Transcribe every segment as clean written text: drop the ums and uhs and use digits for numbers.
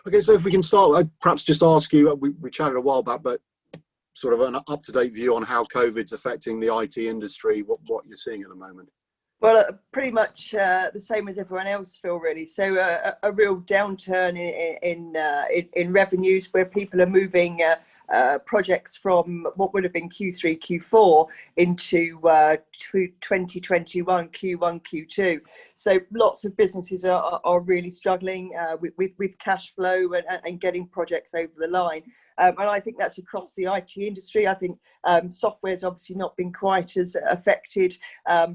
Okay, so if we can start, I'd perhaps just ask you, we chatted a while back, but sort of an up-to-date view on how COVID's affecting the IT industry, what you're seeing at the moment. Well, pretty much the same as everyone else, Phil, really. So a real downturn in revenues, where people are moving projects from what would have been Q3, Q4 into 2021, Q1, Q2. So lots of businesses are really struggling with cash flow and getting projects over the line. And I think that's across the IT industry. I think software's obviously not been quite as affected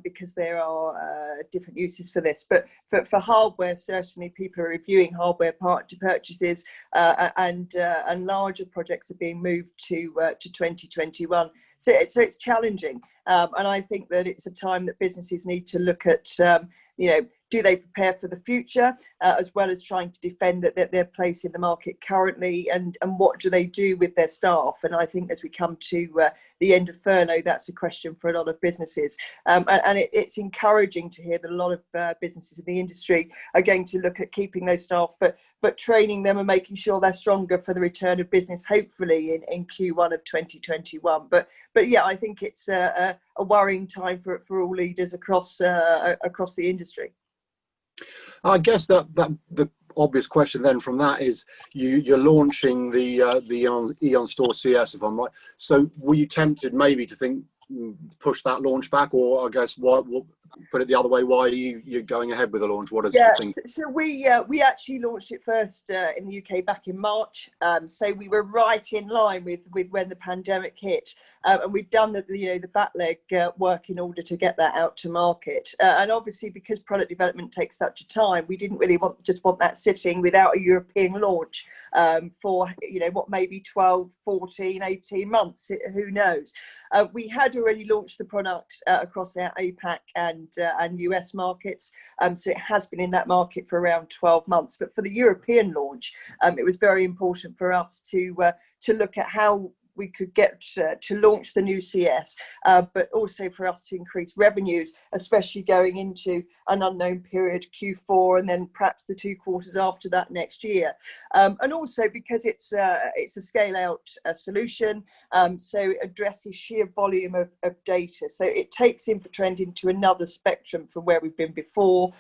because there are different uses for this. But for hardware, certainly people are reviewing hardware purchases, and larger projects are being moved to 2021. So it's challenging, and I think that it's a time that businesses need to look at, do they prepare for the future, as well as trying to defend their place in the market currently, and what do they do with their staff? And I think as we come to the end of furlough, that's a question for a lot of businesses. And it's encouraging to hear that a lot of businesses in the industry are going to look at keeping those staff, but training them and making sure they're stronger for the return of business, hopefully in Q1 of 2021. But yeah, I think it's a worrying time for all leaders across the industry. I guess that the obvious question then from that is you're launching the EonStor CS, if I'm right. So were you tempted maybe to think push that launch back, or I guess what put it the other way, why are you going ahead with the launch? What is the thing? So we actually launched it first in the UK back in March. So we were right in line with when the pandemic hit, and we've done the backleg work in order to get that out to market. And obviously, because product development takes such a time, we didn't really want that sitting without a European launch for what maybe 12, 14, 18 months, who knows. We had already launched the product across our APAC and US markets, so it has been in that market for around 12 months. But for the European launch, it was very important for us to look at how we could get to launch the new CS, but also for us to increase revenues, especially going into an unknown period, Q4, and then perhaps the 2 quarters after that next year. And also because it's a scale-out solution, so it addresses sheer volume of data. So it takes InfoTrend into another spectrum from where we've been before.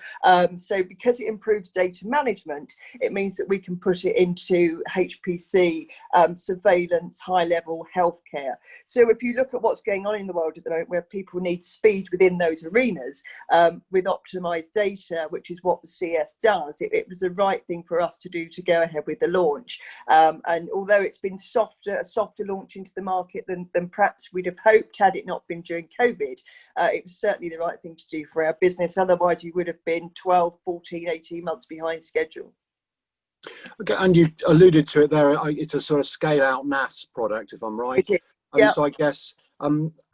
So because it improves data management, it means that we can put it into HPC, surveillance, high-level healthcare. So if you look at what's going on in the world at the moment, where people need speed within those arenas, with optimized data, which is what the CS does, it was the right thing for us to do to go ahead with the launch. And although it's been a softer launch into the market than perhaps we'd have hoped had it not been during COVID, it was certainly the right thing to do for our business. Otherwise, we would have been 12, 14, 18 months behind schedule. Okay, and you alluded to it there. It's a sort of scale-out NAS product, if I'm right. Yeah. So I guess,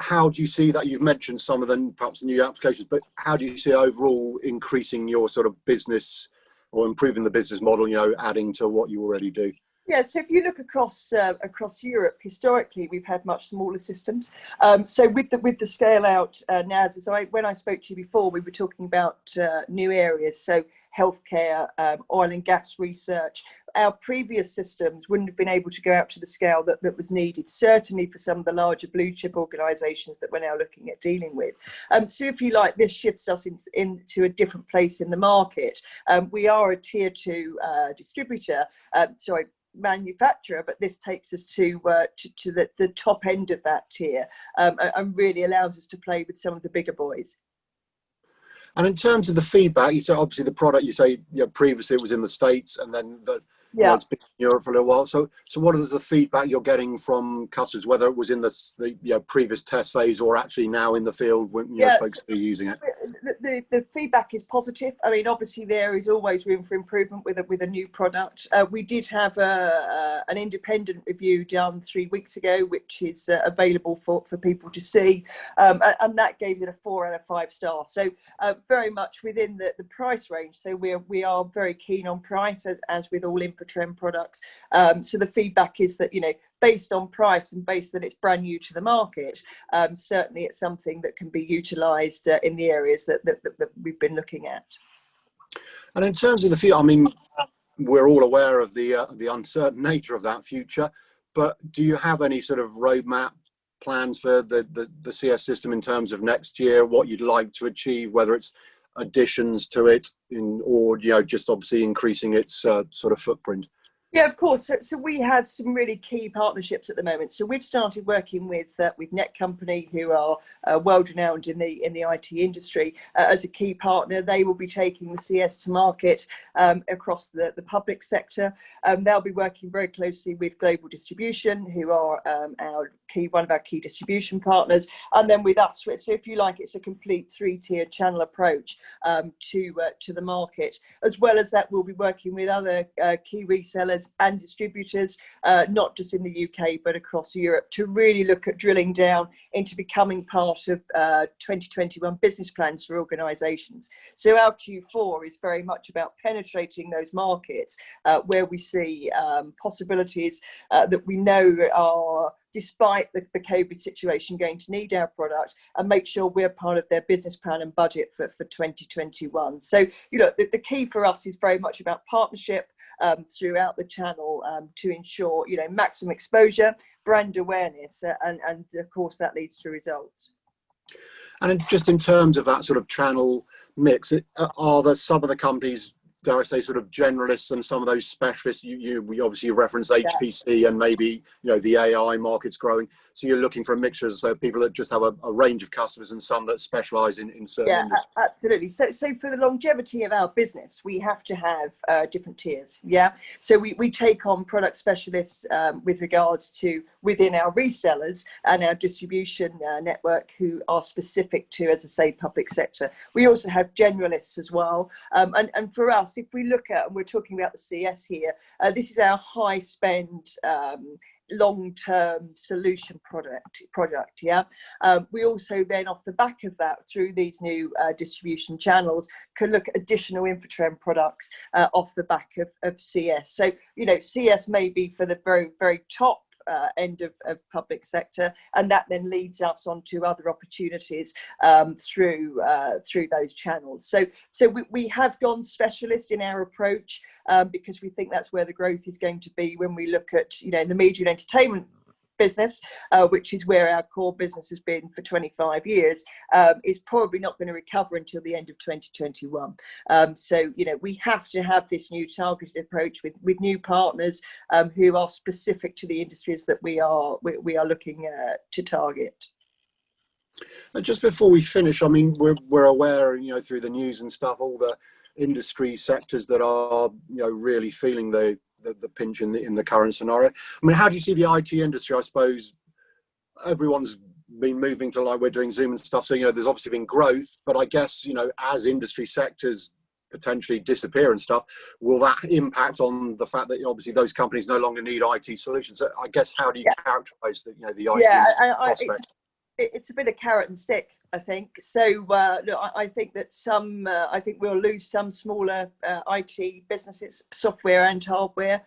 how do you see that? You've mentioned some of the perhaps new applications, but how do you see overall increasing your sort of business or improving the business model? Adding to what you already do. Yeah, so if you look across Europe, historically we've had much smaller systems. So with the scale-out NAS, when I spoke to you before, we were talking about new areas. So healthcare, oil and gas research. Our previous systems wouldn't have been able to go out to the scale that was needed, certainly for some of the larger blue chip organisations that we're now looking at dealing with. So if you like, this shifts us into a different place in the market. We are a tier 2 distributor, manufacturer, but this takes us to the top end of that tier, and really allows us to play with some of the bigger boys. And in terms of the feedback, you say obviously the product, previously it was in the States, and then it's been in Europe for a little while. So what is the feedback you're getting from customers, whether it was in the previous test phase or actually now in the field when folks are using it? The feedback is positive. I mean, obviously there is always room for improvement with a new product. We did have an independent review done 3 weeks ago, which is available for people to see, and that gave it a 4 out of 5 stars. So very much within the price range. So we are very keen on price, as with all InfoTrend products. So the feedback is that based on price and based that it's brand new to the market, certainly it's something that can be utilised in the areas that we've been looking at. And in terms of the field, I mean, we're all aware of the uncertain nature of that future, but do you have any sort of roadmap plans for the CS system in terms of next year, what you'd like to achieve, whether it's additions to it or just obviously increasing its sort of footprint? Yeah, of course. So we have some really key partnerships at the moment. So we've started working with Netcompany, who are world renowned in the IT industry, as a key partner. They will be taking the CS to market across the public sector. They'll be working very closely with Global Distribution, who are one of our key distribution partners, and then with us. So if you like, it's a complete three-tier channel approach to the market. As well as that, we'll be working with other key resellers and distributors, not just in the UK but across Europe, to really look at drilling down into becoming part of 2021 business plans for organisations. So our Q4 is very much about penetrating those markets where we see possibilities that we know are, despite the COVID situation, going to need our product, and make sure we're part of their business plan and budget for 2021. So the key for us is very much about partnership throughout the channel to ensure maximum exposure, brand awareness, and of course that leads to results. And just in terms of that sort of channel mix, are there some of the companies, dare I say, sort of generalists, and some of those specialists? We obviously reference HPC, and maybe the AI market's growing, so you're looking for a mixture, so people that just have a range of customers and some that specialize in certain industries. Absolutely. So for the longevity of our business, we have to have different tiers. So we take on product specialists with regards to within our resellers and our distribution network, who are specific to, as I say, public sector. We also have generalists as well, and for us, if we look at, and we're talking about the CS here, this is our high spend long-term solution product. We also then, off the back of that, through these new distribution channels, can look at additional Infotrend products off the back of CS. So CS may be for the very, very top end of public sector, and that then leads us on to other opportunities through those channels. So we have gone specialist in our approach because we think that's where the growth is going to be when we look at the media and entertainment business, which is where our core business has been for 25 years, is probably not going to recover until the end of 2021. So we have to have this new targeted approach with new partners who are specific to the industries that we are looking to target. And just before we finish, I mean, we're aware, through the news and stuff, all the industry sectors that are really feeling the pinch in the current scenario. I mean, how do you see the IT industry? I suppose everyone's been moving to, like, we're doing Zoom and stuff, so there's obviously been growth, but I guess as industry sectors potentially disappear and stuff, will that impact on the fact that obviously those companies no longer need IT solutions? So I guess, how do you characterize the IT prospects? It's a bit of carrot and stick, I think. So look, I think that I think we'll lose some smaller IT businesses, software and hardware,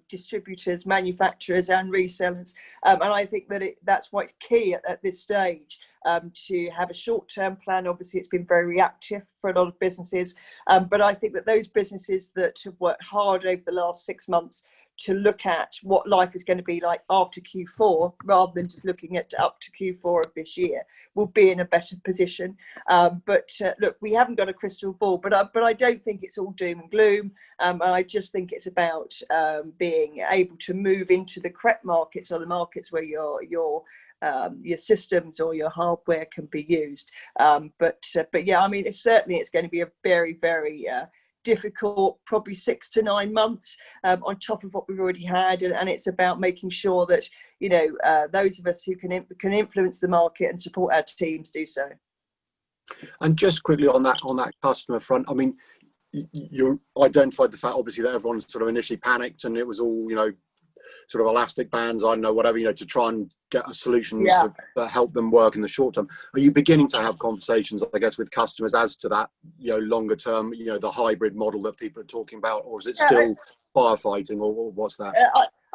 distributors, manufacturers and resellers. And I think that that's why it's key at this stage to have a short-term plan. Obviously, it's been very reactive for a lot of businesses. But I think that those businesses that have worked hard over the last 6 months to look at what life is going to be like after Q4, rather than just looking at up to Q4 of this year, will be in a better position. But look, we haven't got a crystal ball, but I don't think it's all doom and gloom. And I just think it's about being able to move into the correct markets, or the markets where your systems or your hardware can be used. But yeah, I mean, it's going to be a very, very difficult, probably 6 to 9 months on top of what we've already had, and it's about making sure that those of us who can influence the market and support our teams do so. And just quickly on that customer front, I mean, you identified the fact, obviously, that everyone sort of initially panicked, and it was all sort of elastic bands, I don't know, whatever, to try and get a solution to help them work in the short term. Are you beginning to have conversations, I guess, with customers as to that, longer term, the hybrid model that people are talking about, or is it still firefighting, or what's that?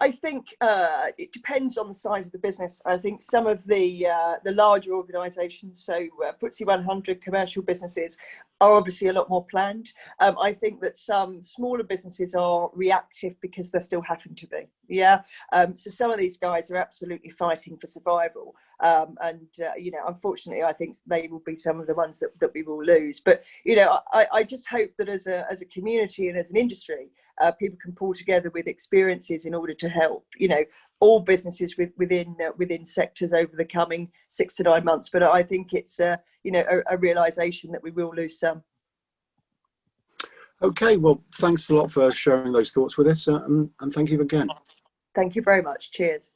I think it depends on the size of the business. I think some of the larger organisations, so FTSE 100 commercial businesses, are obviously a lot more planned. I think that some smaller businesses are reactive because they're still having to be. Yeah. So some of these guys are absolutely fighting for survival. You know, unfortunately, I think they will be some of the ones that we will lose. But, you know, I just hope that as a community and as an industry, people can pull together with experiences in order to help, you know, all businesses within sectors over the coming 6 to 9 months. But I think it's you know, a realization that we will lose some. Okay, well, thanks a lot for sharing those thoughts with us, and thank you again. Thank you very much. Cheers.